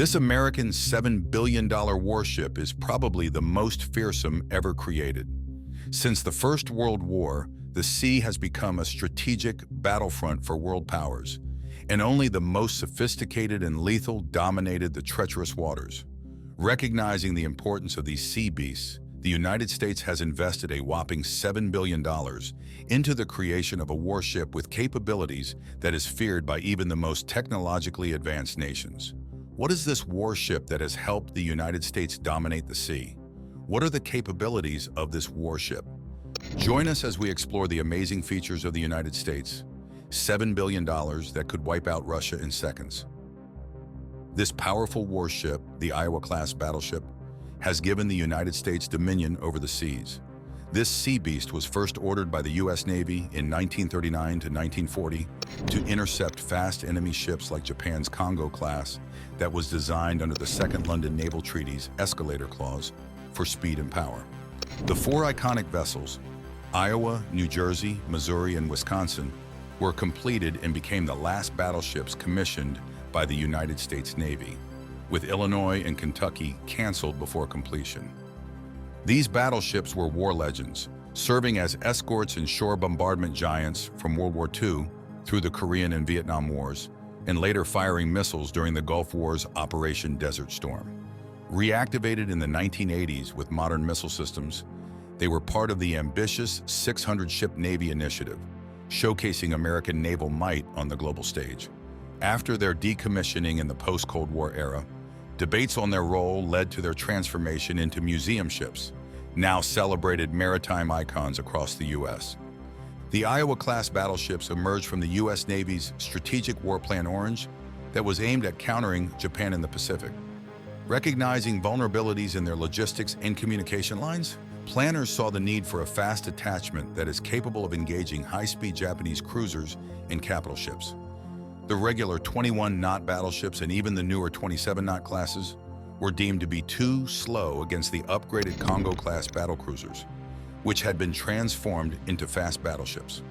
This American $7 billion warship is probably the most fearsome ever created. Since the First World War, the sea has become a strategic battlefront for world powers, and only the most sophisticated and lethal dominated the treacherous waters. Recognizing the importance of these sea beasts, the United States has invested a whopping $7 billion into the creation of a warship with capabilities that is feared by even the most technologically advanced nations. What is this warship that has helped the United States dominate the sea? What are the capabilities of this warship? Join us as we explore the amazing features of the United States, $7 billion that could wipe out Russia in seconds. This powerful warship, the Iowa-class battleship, has given the United States dominion over the seas. This sea beast was first ordered by the U.S. Navy in 1939 to 1940 to intercept fast enemy ships like Japan's Congo-class that was designed under the Second London Naval Treaty's Escalator Clause for speed and power. The four iconic vessels, Iowa, New Jersey, Missouri, and Wisconsin, were completed and became the last battleships commissioned by the United States Navy, with Illinois and Kentucky canceled before completion. These battleships were war legends, serving as escorts and shore bombardment giants from World War II through the Korean and Vietnam Wars, and later firing missiles during the Gulf War's Operation Desert Storm. Reactivated in the 1980s with modern missile systems, they were part of the ambitious 600-ship Navy initiative, showcasing American naval might on the global stage. After their decommissioning in the post-Cold War era, debates on their role led to their transformation into museum ships, now celebrated maritime icons across the U.S. The Iowa-class battleships emerged from the U.S. Navy's Strategic War Plan Orange that was aimed at countering Japan in the Pacific. Recognizing vulnerabilities in their logistics and communication lines, planners saw the need for a fast attachment that is capable of engaging high-speed Japanese cruisers and capital ships. The regular 21-knot battleships and even the newer 27-knot classes were deemed to be too slow against the upgraded Congo-class battlecruisers, which had been transformed into fast battleships.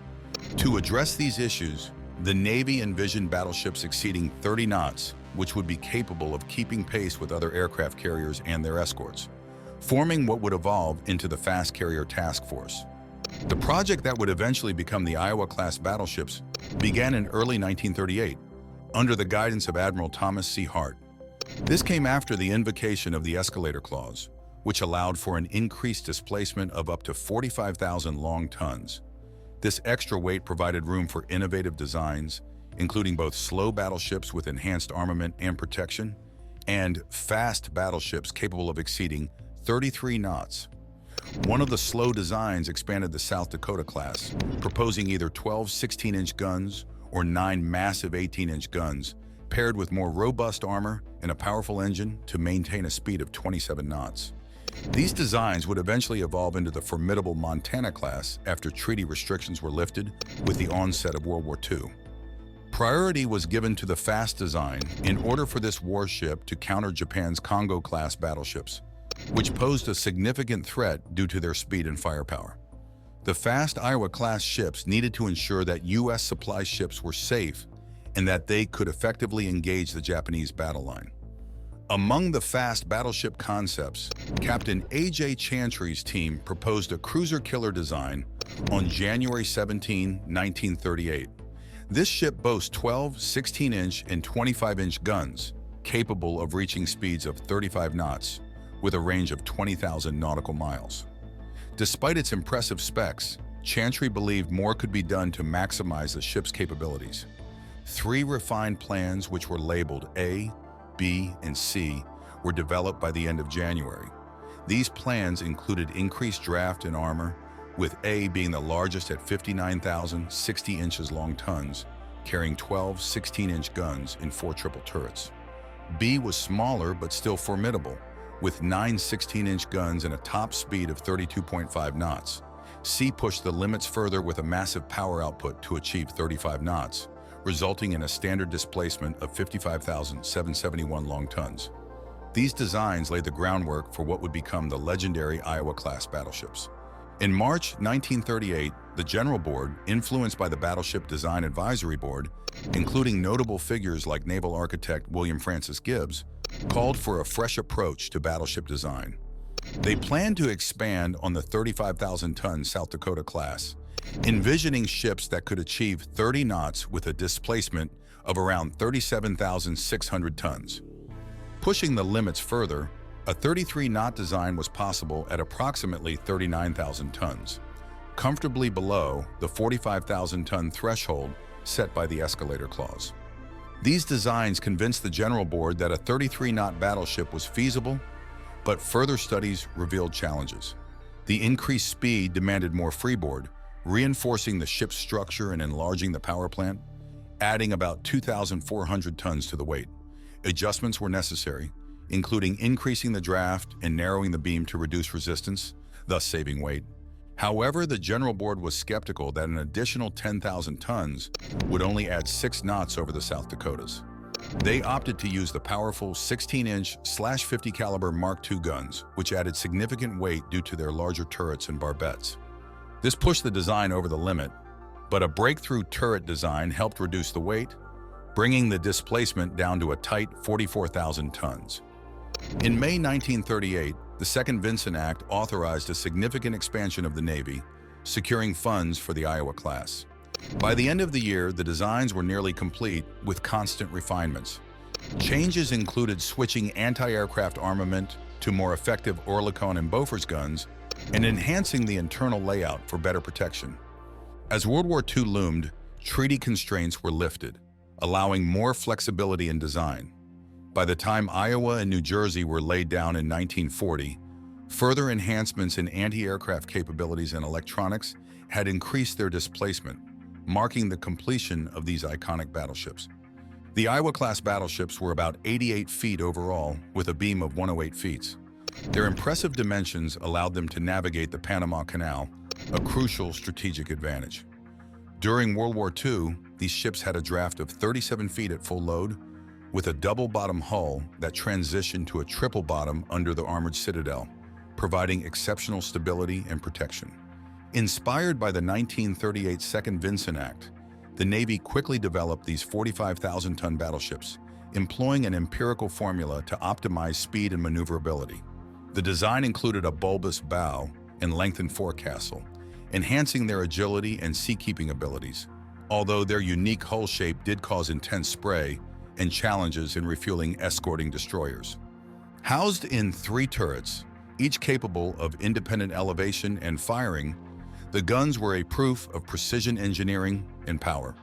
To address these issues, the Navy envisioned battleships exceeding 30 knots, which would be capable of keeping pace with other aircraft carriers and their escorts, forming what would evolve into the Fast Carrier Task Force. The project that would eventually become the Iowa-class battleships began in early 1938, under the guidance of Admiral Thomas C. Hart. This came after the invocation of the Escalator Clause, which allowed for an increased displacement of up to 45,000 long tons. This extra weight provided room for innovative designs, including both slow battleships with enhanced armament and protection, and fast battleships capable of exceeding 33 knots. One of the slow designs expanded the South Dakota class, proposing either 12 16-inch guns or 9 massive 18-inch guns, paired with more robust armor and a powerful engine to maintain a speed of 27 knots. These designs would eventually evolve into the formidable Montana class after treaty restrictions were lifted with the onset of World War II. Priority was given to the fast design in order for this warship to counter Japan's Congo-class battleships, which posed a significant threat due to their speed and firepower. The fast Iowa-class ships needed to ensure that U.S. supply ships were safe and that they could effectively engage the Japanese battle line. Among the fast battleship concepts, Captain A.J. Chantry's team proposed a cruiser-killer design on January 17, 1938. This ship boasts 12 16-inch and 25-inch guns, capable of reaching speeds of 35 knots, with a range of 20,000 nautical miles. Despite its impressive specs, Chantry believed more could be done to maximize the ship's capabilities. 3 refined plans, which were labeled A, B, and C, were developed by the end of January. These plans included increased draft and armor, with A being the largest at 59,060 inches long tons, carrying 12 16-inch guns and 4 triple turrets. B was smaller but still formidable, with 9 16-inch guns and a top speed of 32.5 knots. C pushed the limits further with a massive power output to achieve 35 knots, resulting in a standard displacement of 55,771 long tons. These designs laid the groundwork for what would become the legendary Iowa-class battleships. In March 1938, the General Board, influenced by the Battleship Design Advisory Board, including notable figures like naval architect William Francis Gibbs, called for a fresh approach to battleship design. They planned to expand on the 35,000-ton South Dakota class, envisioning ships that could achieve 30 knots with a displacement of around 37,600 tons. Pushing the limits further, a 33-knot design was possible at approximately 39,000 tons, comfortably below the 45,000-ton threshold set by the escalator clause. These designs convinced the General Board that a 33-knot battleship was feasible, but further studies revealed challenges. The increased speed demanded more freeboard, reinforcing the ship's structure and enlarging the power plant, adding about 2,400 tons to the weight. Adjustments were necessary, including increasing the draft and narrowing the beam to reduce resistance, thus saving weight. However, the General Board was skeptical that an additional 10,000 tons would only add 6 knots over the South Dakotas. They opted to use the powerful 16-inch/50 caliber Mark II guns, which added significant weight due to their larger turrets and barbettes. This pushed the design over the limit, but a breakthrough turret design helped reduce the weight, bringing the displacement down to a tight 44,000 tons. In May 1938, the Second Vinson Act authorized a significant expansion of the Navy, securing funds for the Iowa class. By the end of the year, the designs were nearly complete with constant refinements. Changes included switching anti-aircraft armament to more effective Oerlikon and Bofors guns and enhancing the internal layout for better protection. As World War II loomed, treaty constraints were lifted, allowing more flexibility in design. By the time Iowa and New Jersey were laid down in 1940, further enhancements in anti-aircraft capabilities and electronics had increased their displacement, marking the completion of these iconic battleships. The Iowa-class battleships were about 88 feet overall, with a beam of 108 feet. Their impressive dimensions allowed them to navigate the Panama Canal, a crucial strategic advantage. During World War II, these ships had a draft of 37 feet at full load, with a double-bottom hull that transitioned to a triple bottom under the armored citadel, providing exceptional stability and protection. Inspired by the 1938 Second Vinson Act, the Navy quickly developed these 45,000-ton battleships, employing an empirical formula to optimize speed and maneuverability. The design included a bulbous bow and lengthened forecastle, enhancing their agility and seakeeping abilities, although their unique hull shape did cause intense spray and challenges in refueling escorting destroyers. Housed in 3 turrets, each capable of independent elevation and firing, the guns were a proof of precision engineering and power.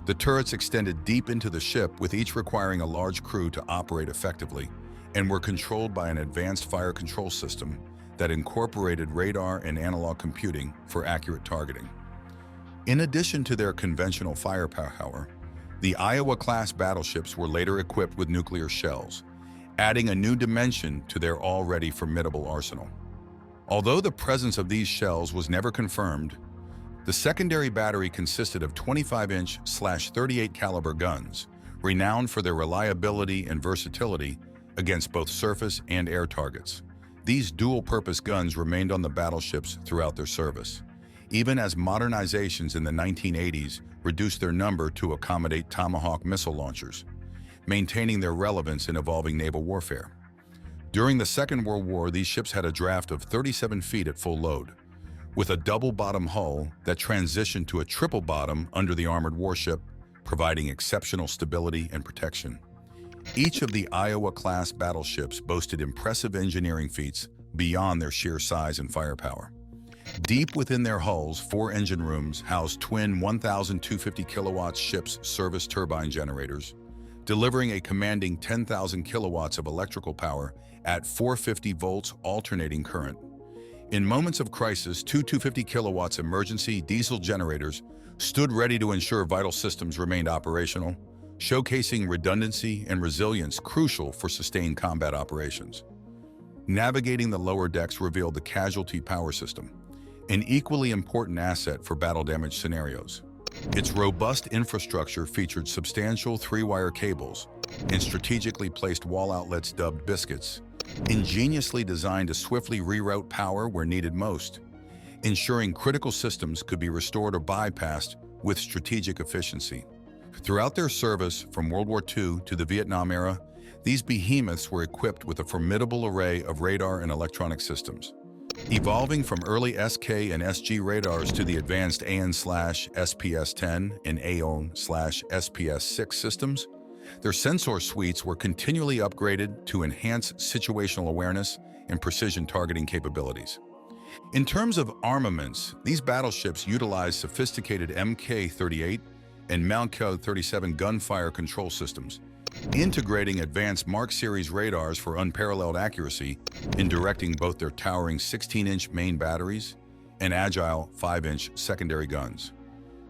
The turrets extended deep into the ship, with each requiring a large crew to operate effectively, and were controlled by an advanced fire control system that incorporated radar and analog computing for accurate targeting. In addition to their conventional firepower, the Iowa-class battleships were later equipped with nuclear shells, adding a new dimension to their already formidable arsenal. Although the presence of these shells was never confirmed, the secondary battery consisted of 25-inch/38 caliber guns, renowned for their reliability and versatility against both surface and air targets. These dual-purpose guns remained on the battleships throughout their service, even as modernizations in the 1980s reduced their number to accommodate Tomahawk missile launchers, maintaining their relevance in evolving naval warfare. During the Second World War, these ships had a draft of 37 feet at full load, with a double-bottom hull that transitioned to a triple bottom under the armored warship, providing exceptional stability and protection. Each of the Iowa-class battleships boasted impressive engineering feats beyond their sheer size and firepower. Deep within their hulls, 4 engine rooms housed twin 1,250 kilowatt ships' service turbine generators, delivering a commanding 10,000 kilowatts of electrical power at 450 volts alternating current. In moments of crisis, 250 kilowatts emergency diesel generators stood ready to ensure vital systems remained operational, showcasing redundancy and resilience crucial for sustained combat operations. Navigating the lower decks revealed the casualty power system, an equally important asset for battle damage scenarios. Its robust infrastructure featured substantial 3-wire cables and strategically placed wall outlets dubbed biscuits, ingeniously designed to swiftly reroute power where needed most, ensuring critical systems could be restored or bypassed with strategic efficiency. Throughout their service from World War II to the Vietnam era, These behemoths were equipped with a formidable array of radar and electronic systems. Evolving from early SK and SG radars to the advanced AN/SPS-10 and AON/SPS-6 systems, their sensor suites were continually upgraded to enhance situational awareness and precision targeting capabilities. In terms of armaments, these battleships utilized sophisticated Mk-38 and Mk-37 gunfire control systems, integrating advanced Mark Series radars for unparalleled accuracy in directing both their towering 16-inch main batteries and agile 5-inch secondary guns.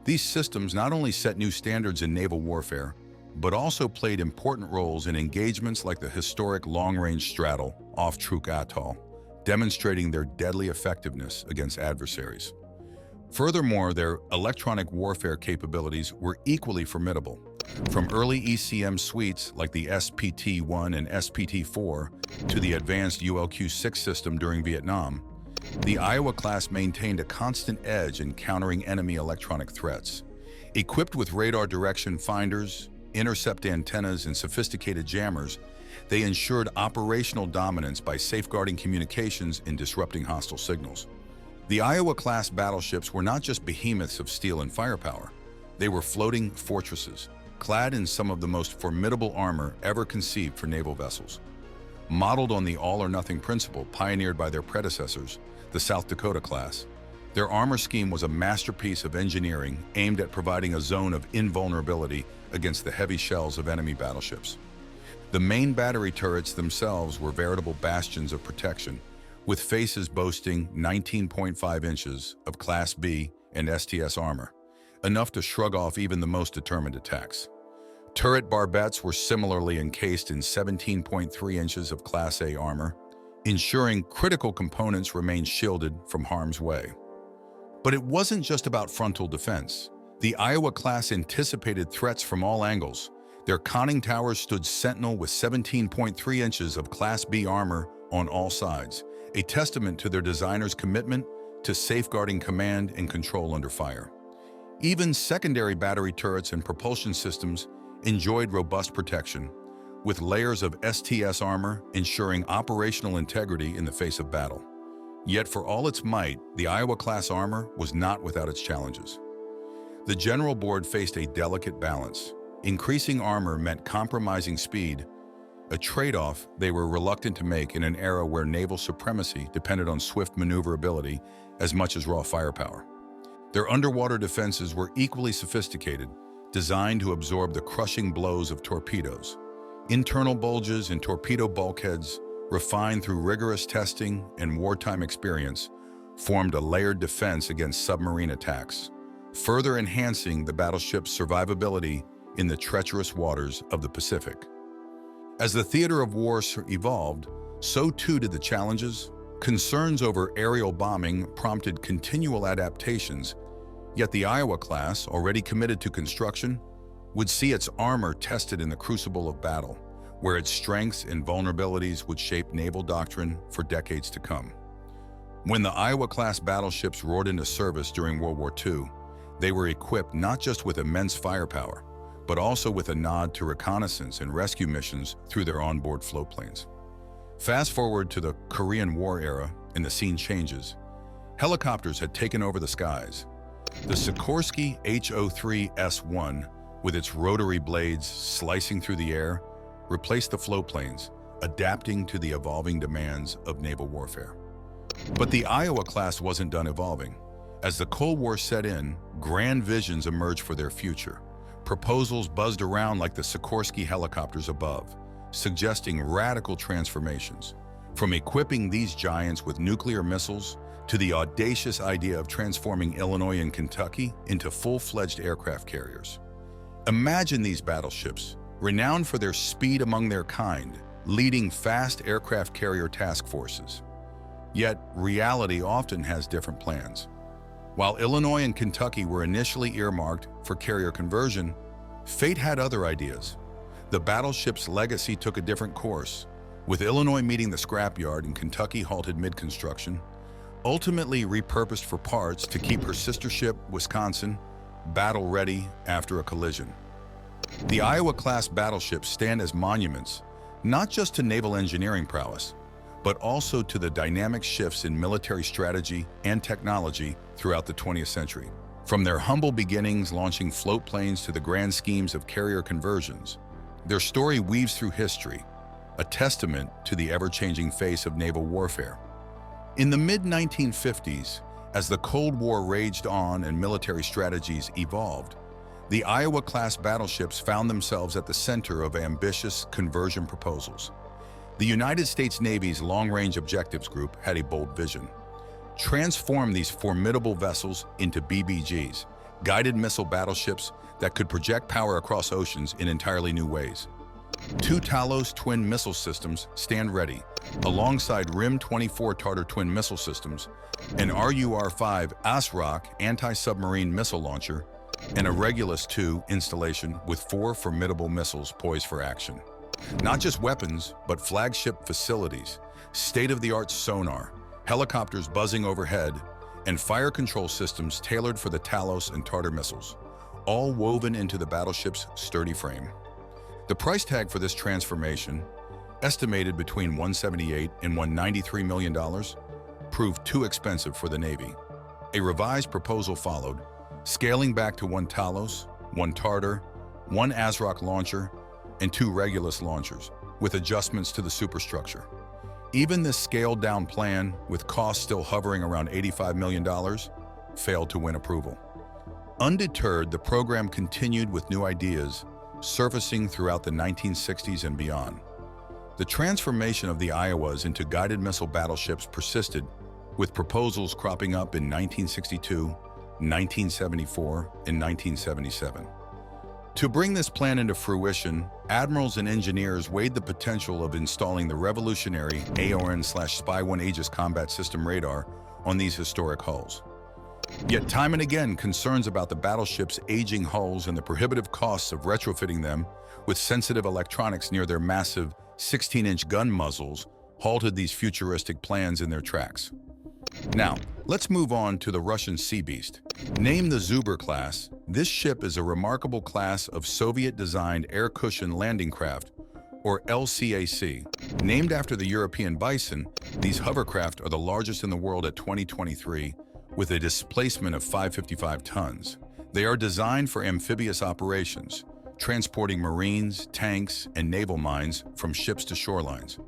These systems not only set new standards in naval warfare, but also played important roles in engagements like the historic long-range straddle off Truk Atoll, demonstrating their deadly effectiveness against adversaries. Furthermore, their electronic warfare capabilities were equally formidable. From early ECM suites like the SPT-1 and SPT-4 to the advanced ULQ-6 system during Vietnam, the Iowa-class maintained a constant edge in countering enemy electronic threats. Equipped with radar direction finders, intercept antennas, and sophisticated jammers, they ensured operational dominance by safeguarding communications and disrupting hostile signals. The Iowa-class battleships were not just behemoths of steel and firepower. They were floating fortresses, clad in some of the most formidable armor ever conceived for naval vessels. Modeled on the all-or-nothing principle pioneered by their predecessors, the South Dakota class, their armor scheme was a masterpiece of engineering aimed at providing a zone of invulnerability against the heavy shells of enemy battleships. The main battery turrets themselves were veritable bastions of protection, with faces boasting 19.5 inches of Class B and STS armor, enough to shrug off even the most determined attacks. Turret barbettes were similarly encased in 17.3 inches of Class A armor, ensuring critical components remained shielded from harm's way. But it wasn't just about frontal defense. The Iowa class anticipated threats from all angles. Their conning towers stood sentinel with 17.3 inches of Class B armor on all sides, a testament to their designers' commitment to safeguarding command and control under fire. Even secondary battery turrets and propulsion systems enjoyed robust protection, with layers of STS armor ensuring operational integrity in the face of battle. Yet for all its might, the Iowa-class armor was not without its challenges. The General Board faced a delicate balance. Increasing armor meant compromising speed, a trade-off they were reluctant to make in an era where naval supremacy depended on swift maneuverability as much as raw firepower. Their underwater defenses were equally sophisticated, designed to absorb the crushing blows of torpedoes. Internal bulges and torpedo bulkheads, refined through rigorous testing and wartime experience, formed a layered defense against submarine attacks, further enhancing the battleship's survivability in the treacherous waters of the Pacific. As the theater of war evolved, so too did the challenges. Concerns over aerial bombing prompted continual adaptations, yet the Iowa class, already committed to construction, would see its armor tested in the crucible of battle, where its strengths and vulnerabilities would shape naval doctrine for decades to come. When the Iowa-class battleships roared into service during World War II, they were equipped not just with immense firepower, but also with a nod to reconnaissance and rescue missions through their onboard floatplanes. Fast forward to the Korean War era, and the scene changes. Helicopters had taken over the skies. The Sikorsky HO-3S-1, with its rotary blades slicing through the air, replaced the floatplanes, adapting to the evolving demands of naval warfare. But the Iowa class wasn't done evolving. As the Cold War set in, grand visions emerged for their future. Proposals buzzed around like the Sikorsky helicopters above, suggesting radical transformations. From equipping these giants with nuclear missiles to the audacious idea of transforming Illinois and Kentucky into full-fledged aircraft carriers. Imagine these battleships, renowned for their speed among their kind, leading fast aircraft carrier task forces. Yet, reality often has different plans. While Illinois and Kentucky were initially earmarked for carrier conversion, fate had other ideas. The battleship's legacy took a different course, with Illinois meeting the scrapyard and Kentucky halted mid-construction, ultimately repurposed for parts to keep her sister ship, Wisconsin, battle-ready after a collision. The Iowa-class battleships stand as monuments, not just to naval engineering prowess, but also to the dynamic shifts in military strategy and technology throughout the 20th century. From their humble beginnings launching float planes to the grand schemes of carrier conversions, their story weaves through history, a testament to the ever-changing face of naval warfare. In the mid-1950s, as the Cold War raged on and military strategies evolved, the Iowa-class battleships found themselves at the center of ambitious conversion proposals. The United States Navy's Long-Range Objectives Group had a bold vision: transform these formidable vessels into BBGs, guided missile battleships that could project power across oceans in entirely new ways. Two Talos twin missile systems stand ready, alongside RIM-24 Tartar twin missile systems, an RUR-5 ASROC anti-submarine missile launcher, and a Regulus II installation with 4 formidable missiles poised for action. Not just weapons, but flagship facilities, state-of-the-art sonar, helicopters buzzing overhead, and fire control systems tailored for the Talos and Tartar missiles, all woven into the battleship's sturdy frame. The price tag for this transformation, estimated between $178 and $193 million, proved too expensive for the Navy. A revised proposal followed, scaling back to 1 Talos, 1 Tartar, 1 ASROC launcher, and 2 Regulus launchers, with adjustments to the superstructure. Even this scaled-down plan, with costs still hovering around $85 million, failed to win approval. Undeterred, the program continued with new ideas surfacing throughout the 1960s and beyond. The transformation of the Iowas into guided missile battleships persisted, with proposals cropping up in 1962, 1974, and 1977. To bring this plan into fruition, admirals and engineers weighed the potential of installing the revolutionary AON/Spy-1 Aegis combat system radar on these historic hulls. Yet time and again, concerns about the battleship's aging hulls and the prohibitive costs of retrofitting them with sensitive electronics near their massive 16-inch gun muzzles halted these futuristic plans in their tracks. Now, let's move on to the Russian Sea Beast. Named the Zubr class, this ship is a remarkable class of Soviet-designed air cushion landing craft, or LCAC. Named after the European bison, these hovercraft are the largest in the world at 2023, with a displacement of 555 tons. They are designed for amphibious operations, transporting Marines, tanks, and naval mines from ships to shorelines.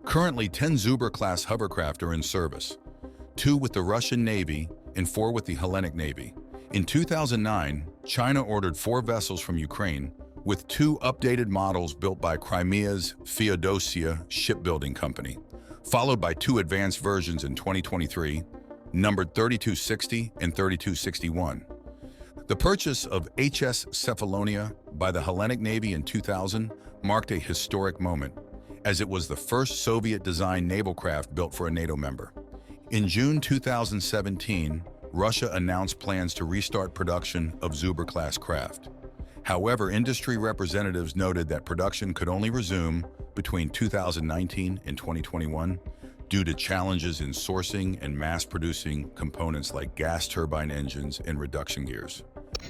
Currently, 10 Zubr-class hovercraft are in service, 2 with the Russian Navy and 4 with the Hellenic Navy. In 2009, China ordered 4 vessels from Ukraine, with 2 updated models built by Crimea's Feodosia shipbuilding company, followed by 2 advanced versions in 2023, numbered 3260 and 3261. The purchase of HS Cephalonia by the Hellenic Navy in 2000 marked a historic moment, as it was the first Soviet-designed naval craft built for a NATO member. In June 2017, Russia announced plans to restart production of Zubr-class craft. However, industry representatives noted that production could only resume between 2019 and 2021 due to challenges in sourcing and mass-producing components like gas turbine engines and reduction gears.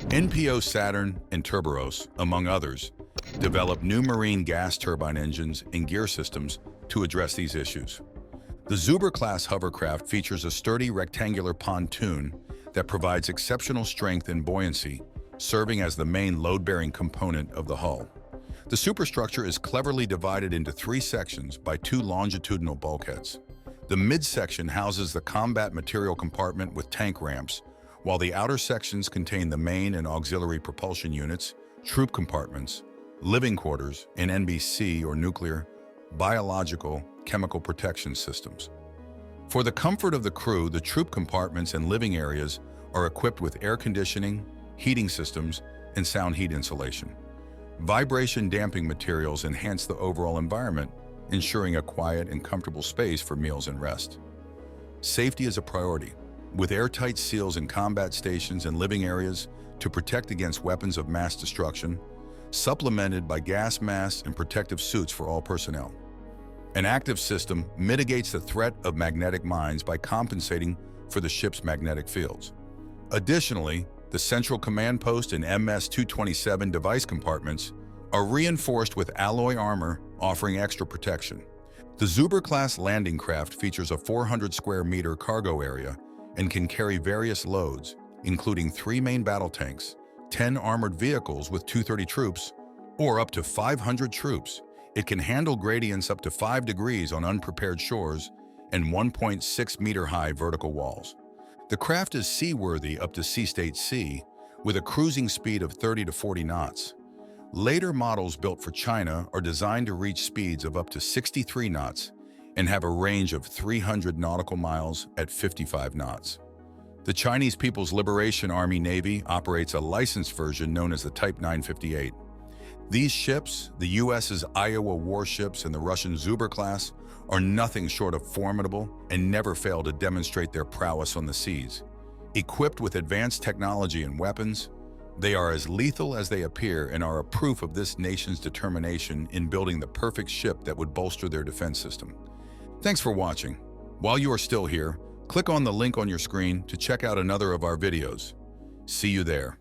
NPO Saturn and Turboros, among others, developed new marine gas turbine engines and gear systems to address these issues. The Zubr-class hovercraft features a sturdy rectangular pontoon that provides exceptional strength and buoyancy, serving as the main load-bearing component of the hull. The superstructure is cleverly divided into 3 sections by 2 longitudinal bulkheads. The midsection houses the combat material compartment with tank ramps, while the outer sections contain the main and auxiliary propulsion units, troop compartments, living quarters, and NBC or nuclear, biological, chemical protection systems. For the comfort of the crew, the troop compartments and living areas are equipped with air conditioning, heating systems, and sound heat insulation. Vibration damping materials enhance the overall environment, ensuring a quiet and comfortable space for meals and rest. Safety is a priority, with airtight seals in combat stations and living areas to protect against weapons of mass destruction, supplemented by gas masks and protective suits for all personnel. An active system mitigates the threat of magnetic mines by compensating for the ship's magnetic fields. Additionally, the Central Command Post and MS-227 device compartments are reinforced with alloy armor, offering extra protection. The Zuber-class landing craft features a 400 square meter cargo area and can carry various loads, including 3 main battle tanks, 10 armored vehicles with 230 troops, or up to 500 troops. It can handle gradients up to 5 degrees on unprepared shores and 1.6 meter high vertical walls. The craft is seaworthy up to sea state C, with a cruising speed of 30 to 40 knots. Later models built for China are designed to reach speeds of up to 63 knots and have a range of 300 nautical miles at 55 knots. The Chinese People's Liberation Army Navy operates a licensed version known as the Type 958. These ships, the US's Iowa warships and the Russian Zuber class, are nothing short of formidable and never fail to demonstrate their prowess on the seas. Equipped with advanced technology and weapons, they are as lethal as they appear and are a proof of this nation's determination in building the perfect ship that would bolster their defense system. Thanks for watching. While you are still here, click on the link on your screen to check out another of our videos. See you there.